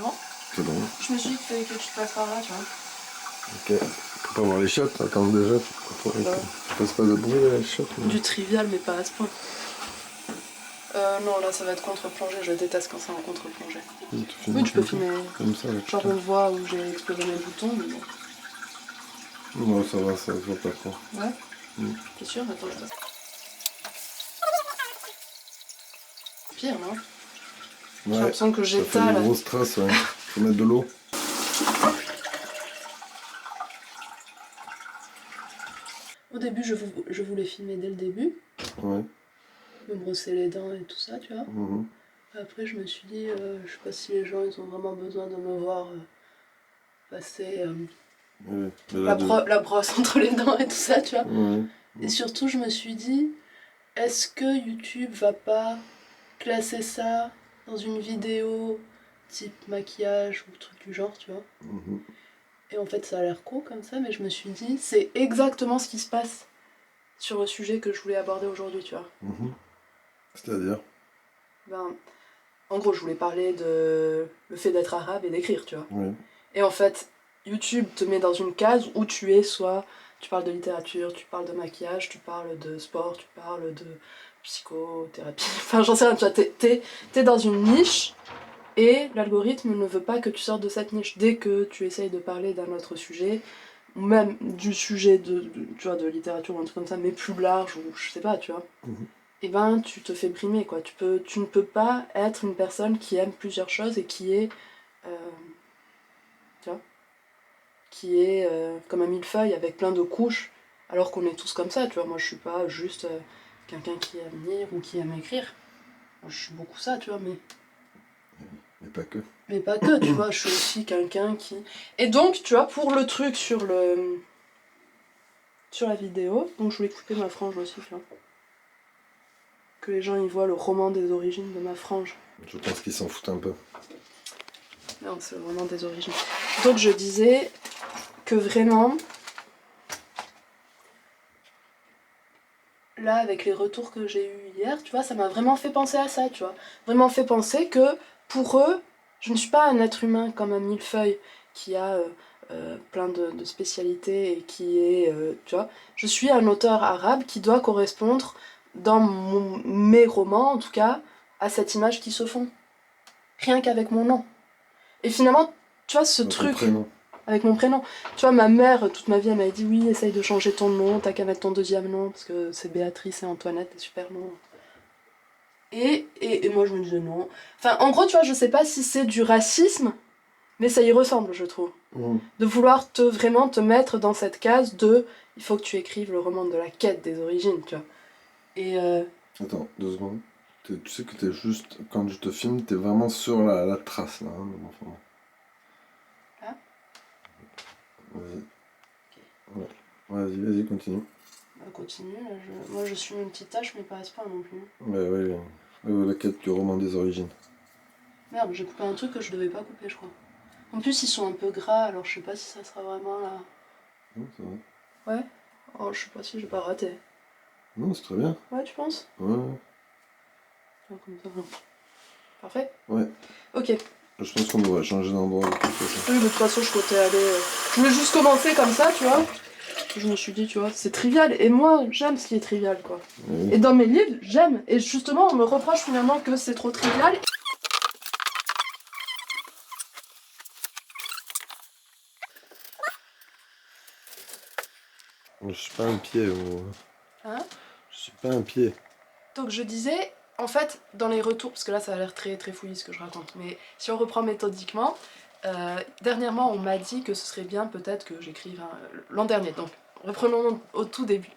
C'est bon? C'est bon. Je me suis dit qu'il fallait que tu te passes par là, tu vois. Ok. Faut pas voir les shots, attends déjà. Faut passe pas de bruit les shots. Du trivial, mais pas à ce point. Non, là ça va être contre-plongée, je déteste quand c'est en contre-plongée. Oui, tu peux filmer. Comme ça, là, genre on voit où j'ai explosé mes boutons, mais bon. Non, ça va, ça se voit pas trop. Ouais? T'es sûr? Attends, je passe. Pire, non? J'ai l'impression que j'étale. Ça fait des grosses traces, ouais. Faut mettre de l'eau. Au début, je voulais filmer dès le début. Ouais. Me brosser les dents et tout ça, tu vois. Après, je me suis dit, je sais pas si les gens ils ont vraiment besoin de me voir passer la brosse entre les dents et tout ça, tu vois. Et surtout, je me suis dit, est-ce que YouTube va pas classer ça dans une vidéo type maquillage ou truc du genre, tu vois. Et en fait, ça a l'air con comme ça, mais je me suis dit, c'est exactement ce qui se passe sur le sujet que je voulais aborder aujourd'hui, tu vois. C'est-à-dire? Ben, en gros, je voulais parler de le fait d'être arabe et d'écrire, tu vois. Oui. Et en fait, YouTube te met dans une case où tu es soit tu parles de littérature, tu parles de maquillage, tu parles de sport, tu parles de psychothérapie, enfin j'en sais rien, tu vois, t'es dans une niche et l'algorithme ne veut pas que tu sortes de cette niche. Dès que tu essayes de parler d'un autre sujet, ou même du sujet tu vois, de littérature ou un truc comme ça, mais plus large, ou je sais pas, tu vois, et ben tu te fais brimer, quoi. Tu ne peux pas être une personne qui aime plusieurs choses et qui est... tu vois, qui est comme un millefeuille avec plein de couches, alors qu'on est tous comme ça, tu vois. Moi, je suis pas juste quelqu'un qui aime lire ou qui aime écrire. Moi, je suis beaucoup ça, tu vois, mais... Mais pas que. Mais pas que, tu vois, je suis aussi quelqu'un qui... Et donc, tu vois, pour le truc sur la vidéo, donc je voulais couper ma frange aussi, tu vois. Que les gens y voient le roman des origines de ma frange. Je pense qu'ils s'en foutent un peu. Non, c'est le roman des origines. Donc je disais que vraiment... Là, avec les retours que j'ai eus hier, tu vois, ça m'a vraiment fait penser à ça, tu vois. Vraiment fait penser que, pour eux, je ne suis pas un être humain comme un millefeuille qui a plein de spécialités et qui est, tu vois. Je suis un auteur arabe qui doit correspondre, dans mes romans en tout cas, à cette image qui se font. Rien qu'avec mon nom. Et finalement, tu vois, ce truc... Avec mon prénom. Tu vois, ma mère, toute ma vie, elle m'avait dit oui, essaye de changer ton nom, t'as qu'à mettre ton deuxième nom, parce que c'est Béatrice et Antoinette, des super noms. Et moi, je me disais non. Enfin, en gros, tu vois, je sais pas si c'est du racisme, mais ça y ressemble, je trouve. De vouloir vraiment te mettre dans cette case de il faut que tu écrives le roman de la quête des origines, tu vois. Et Attends, 2 secondes. Tu sais que t'es juste, quand je te filme, t'es vraiment sur la trace, là, hein, de mon format. Ah. Vas-y. Ouais. Vas-y, continue. Bah, continue, là, moi je suis une petite tâche, mais pas à ce point non plus. Ouais, la quête du roman des origines. Merde, j'ai coupé un truc que je devais pas couper, je crois. En plus, ils sont un peu gras, alors je sais pas si ça sera vraiment là. Non, c'est vrai. Ouais? Oh, je sais pas si j'ai pas raté. Non, c'est très bien. Ouais, tu penses? Ouais. Ah, comme ça. Parfait? Ouais. Ok. Je pense qu'on devrait changer d'endroit. Oui, de toute façon, je comptais aller... Je voulais juste commencer comme ça, tu vois. Je me suis dit, tu vois, c'est trivial. Et moi, j'aime ce qui est trivial, quoi. Oui. Et dans mes livres, j'aime. Et justement, on me reproche finalement que c'est trop trivial. Je suis pas un pied. Hein? Je suis pas un pied. Donc je disais, en fait, dans les retours, parce que là ça a l'air très très fouillis ce que je raconte, mais si on reprend méthodiquement, dernièrement on m'a dit que ce serait bien peut-être que j'écrive l'an dernier, donc reprenons au tout début.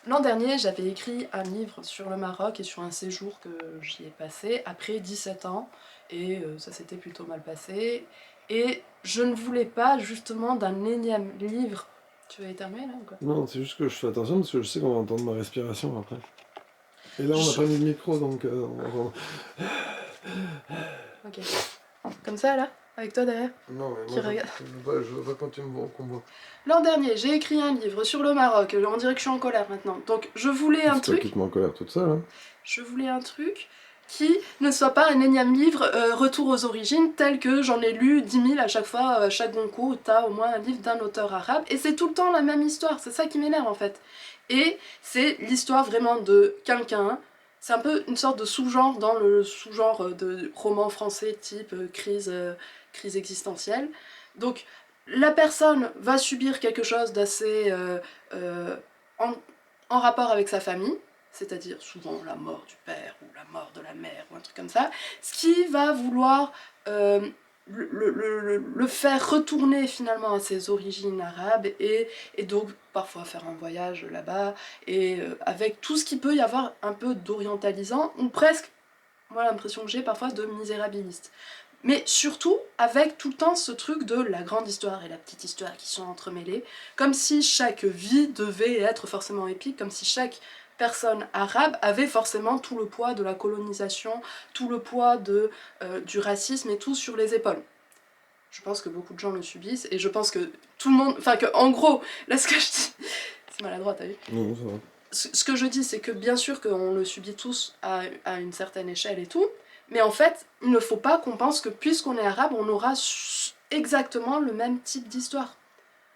L'an dernier j'avais écrit un livre sur le Maroc et sur un séjour que j'y ai passé après 17 ans, et ça s'était plutôt mal passé, et je ne voulais pas justement d'un énième livre... Tu veux éternuer là ou quoi? Non, c'est juste que je fais attention parce que je sais qu'on va entendre ma respiration après. Et là, on n'a pas mis de micro, donc on va entendre. Ok. Comme ça là? Avec toi derrière? Non, mais Qui moi, regarde. je veux pas quand tu me vois, qu'on voit. L'an dernier, j'ai écrit un livre sur le Maroc. On dirait que je suis en colère maintenant. Donc je voulais un C'est toi truc. qui te mets en colère toute seule, hein. Je voulais un truc qui ne soit pas un énième livre retour aux origines tel que j'en ai lu 10 000 à chaque fois, à chaque concours où t'as au moins un livre d'un auteur arabe, et c'est tout le temps la même histoire, c'est ça qui m'énerve en fait. Et c'est l'histoire vraiment de quelqu'un, c'est un peu une sorte de sous-genre dans le sous-genre de roman français type crise existentielle. Donc la personne va subir quelque chose d'assez euh, en, en rapport avec sa famille, c'est-à-dire souvent la mort du père ou la mort de la mère ou un truc comme ça, ce qui va vouloir le faire retourner finalement à ses origines arabes et donc parfois faire un voyage là-bas et avec tout ce qu'il peut y avoir un peu d'orientalisant ou presque, moi l'impression que j'ai parfois de misérabiliste. Mais surtout avec tout le temps ce truc de la grande histoire et la petite histoire qui sont entremêlées, comme si chaque vie devait être forcément épique, comme si chaque personne arabe avait forcément tout le poids de la colonisation, tout le poids du racisme et tout sur les épaules. Je pense que beaucoup de gens le subissent et je pense que tout le monde... Enfin que en gros, là ce que je dis... C'est maladroit, t'as vu? Non, ça va. Ce que je dis, c'est que bien sûr qu'on le subit tous à une certaine échelle et tout, mais en fait, il ne faut pas qu'on pense que puisqu'on est arabe, on aura exactement le même type d'histoire.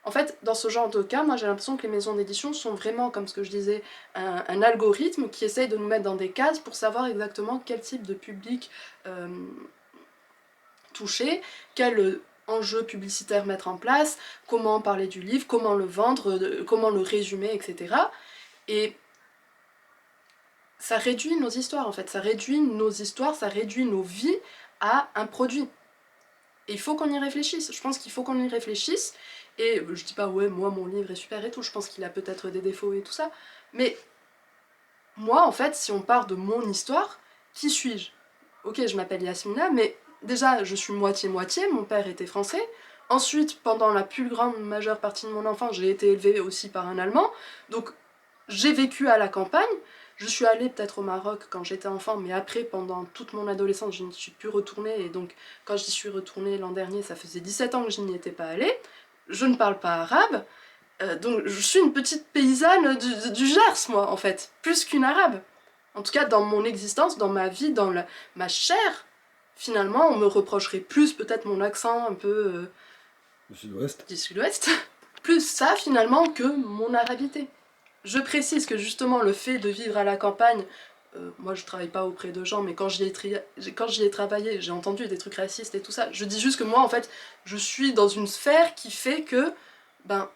En fait, dans ce genre de cas, moi j'ai l'impression que les maisons d'édition sont vraiment, comme ce que je disais, un algorithme qui essaye de nous mettre dans des cases pour savoir exactement quel type de public toucher, quel enjeu publicitaire mettre en place, comment parler du livre, comment le vendre, comment le résumer, etc. Et ça réduit nos histoires en fait, ça réduit nos histoires, ça réduit nos vies à un produit. Et il faut qu'on y réfléchisse, je pense qu'il faut qu'on y réfléchisse, et je dis pas ouais moi mon livre est super et tout, je pense qu'il a peut-être des défauts et tout ça, mais moi en fait si on part de mon histoire, qui suis-je? Ok je m'appelle Yasmina, mais déjà je suis moitié-moitié, mon père était français, ensuite pendant la plus grande majeure partie de mon enfance j'ai été élevée aussi par un Allemand, donc j'ai vécu à la campagne, je suis allée peut-être au Maroc quand j'étais enfant, mais après, pendant toute mon adolescence, je ne suis plus retournée, et donc quand j'y suis retournée l'an dernier, ça faisait 17 ans que je n'y étais pas allée, je ne parle pas arabe, donc je suis une petite paysanne du Gers, moi, en fait, plus qu'une arabe. En tout cas, dans mon existence, dans ma vie, dans ma chair, finalement, on me reprocherait plus peut-être mon accent un peu Du sud-ouest. du sud-ouest, plus ça finalement que mon arabité. Je précise que justement le fait de vivre à la campagne, moi je travaille pas auprès de gens, mais quand j'y ai travaillé, j'ai entendu des trucs racistes et tout ça. Je dis juste que moi en fait, je suis dans une sphère qui fait que, ben,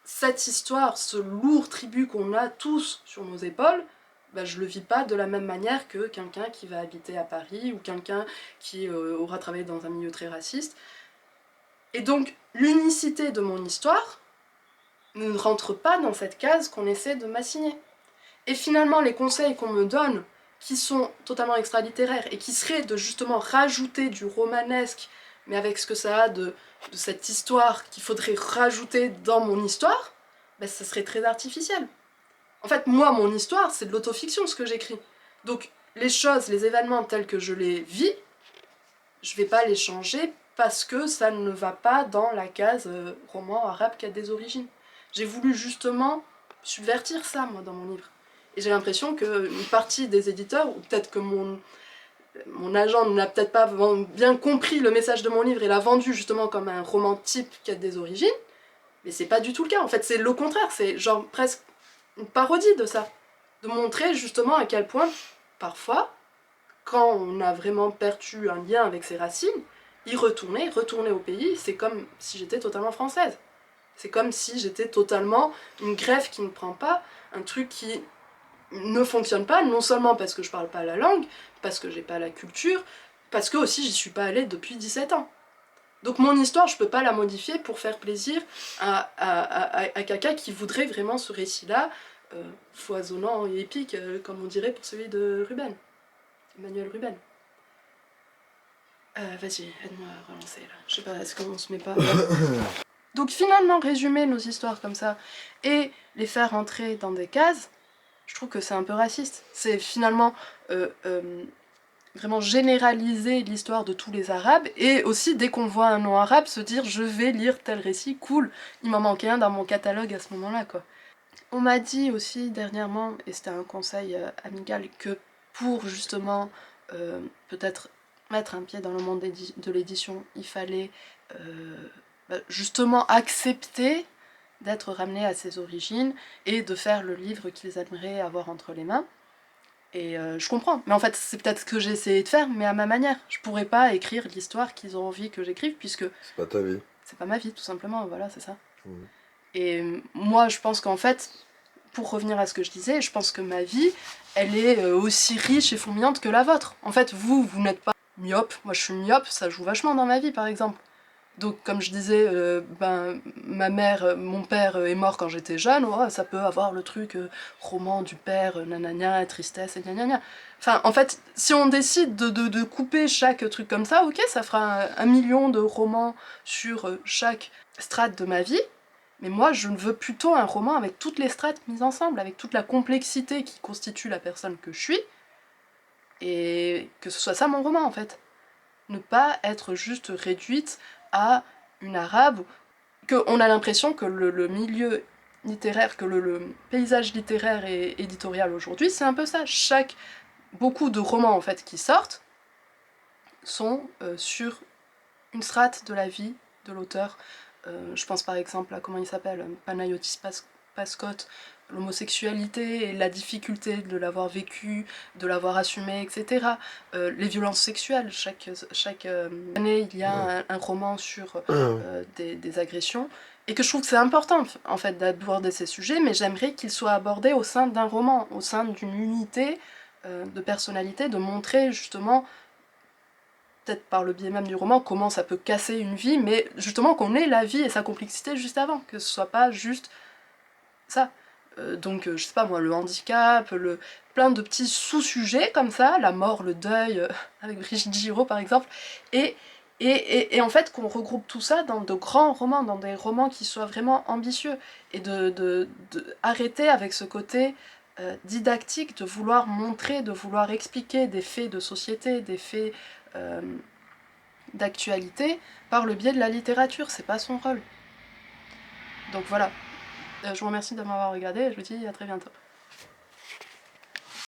cette histoire, ce lourd tribut qu'on a tous sur nos épaules, ben, je le vis pas de la même manière que quelqu'un qui va habiter à Paris ou quelqu'un qui aura travaillé dans un milieu très raciste. Et donc l'unicité de mon histoire ne rentre pas dans cette case qu'on essaie de m'assigner. Et finalement, les conseils qu'on me donne, qui sont totalement extra-littéraires, et qui seraient de justement rajouter du romanesque, mais avec ce que ça a de cette histoire qu'il faudrait rajouter dans mon histoire, ben ça serait très artificiel. En fait, moi, mon histoire, c'est de l'autofiction, ce que j'écris. Donc, les choses, les événements tels que je les vis, je vais pas les changer parce que ça ne va pas dans la case roman arabe qui a des origines. J'ai voulu justement subvertir ça, moi, dans mon livre. Et j'ai l'impression qu'une partie des éditeurs, ou peut-être que mon agent n'a peut-être pas bien compris le message de mon livre et l'a vendu justement comme un roman type qui a des origines, mais c'est pas du tout le cas. En fait, c'est le contraire, c'est genre presque une parodie de ça. De montrer justement à quel point, parfois, quand on a vraiment perdu un lien avec ses racines, retourner au pays, c'est comme si j'étais totalement française. C'est comme si j'étais totalement une greffe qui ne prend pas, un truc qui ne fonctionne pas, non seulement parce que je parle pas la langue, parce que j'ai pas la culture, parce que aussi j'y suis pas allée depuis 17 ans. Donc mon histoire, je peux pas la modifier pour faire plaisir à quelqu'un qui voudrait vraiment ce récit-là, foisonnant et épique, comme on dirait pour celui de Ruben. Emmanuel Ruben. Vas-y, aide-moi à relancer là. Je sais pas, est-ce qu'on se met pas... Donc finalement, résumer nos histoires comme ça et les faire rentrer dans des cases, je trouve que c'est un peu raciste. C'est finalement vraiment généraliser l'histoire de tous les arabes et aussi dès qu'on voit un nom arabe se dire je vais lire tel récit, cool, il m'en manquait un dans mon catalogue à ce moment-là quoi. On m'a dit aussi dernièrement, et c'était un conseil amical, que pour justement peut-être mettre un pied dans le monde de l'édition, il fallait justement accepter d'être ramené à ses origines et de faire le livre qu'ils aimeraient avoir entre les mains. Et je comprends, mais en fait c'est peut-être ce que j'ai essayé de faire, mais à ma manière. Je pourrais pas écrire l'histoire qu'ils ont envie que j'écrive, puisque C'est pas ta vie. c'est pas ma vie, tout simplement, voilà, c'est ça. Mhm. Et moi je pense qu'en fait, pour revenir à ce que je disais, je pense que ma vie, elle est aussi riche et fourmillante que la vôtre. En fait, vous n'êtes pas myope, moi je suis myope, ça joue vachement dans ma vie par exemple. Donc comme je disais, ma mère, mon père est mort quand j'étais jeune, ouais, ça peut avoir le truc roman du père, nanana, tristesse et gna. Enfin, en fait, si on décide de couper chaque truc comme ça, ok, ça fera un million de romans sur chaque strate de ma vie, mais moi je veux plutôt un roman avec toutes les strates mises ensemble, avec toute la complexité qui constitue la personne que je suis, et que ce soit ça mon roman en fait. Ne pas être juste réduite à une arabe, qu'on a l'impression que le milieu littéraire, que le paysage littéraire et éditorial aujourd'hui, c'est un peu ça. Beaucoup de romans en fait qui sortent sont sur une strate de la vie de l'auteur. Je pense par exemple à, comment il s'appelle, Panayotis Pascotte, l'homosexualité et la difficulté de l'avoir vécu, de l'avoir assumé, etc. Les violences sexuelles, chaque année il y a un roman sur des agressions, et que je trouve que c'est important en fait d'aborder ces sujets, mais j'aimerais qu'ils soient abordés au sein d'un roman, au sein d'une unité de personnalité, de montrer justement, peut-être par le biais même du roman, comment ça peut casser une vie, mais justement qu'on ait la vie et sa complexité juste avant, que ce soit pas juste ça. Donc, je sais pas moi, le handicap, plein de petits sous-sujets comme ça, la mort, le deuil, avec Brigitte Giraud par exemple, et, en fait qu'on regroupe tout ça dans de grands romans, dans des romans qui soient vraiment ambitieux, et de arrêter avec ce côté didactique, de vouloir montrer, de vouloir expliquer des faits de société, des faits euh, d'actualité, par le biais de la littérature, c'est pas son rôle. Donc voilà. Je vous remercie de m'avoir regardé et je vous dis à très bientôt.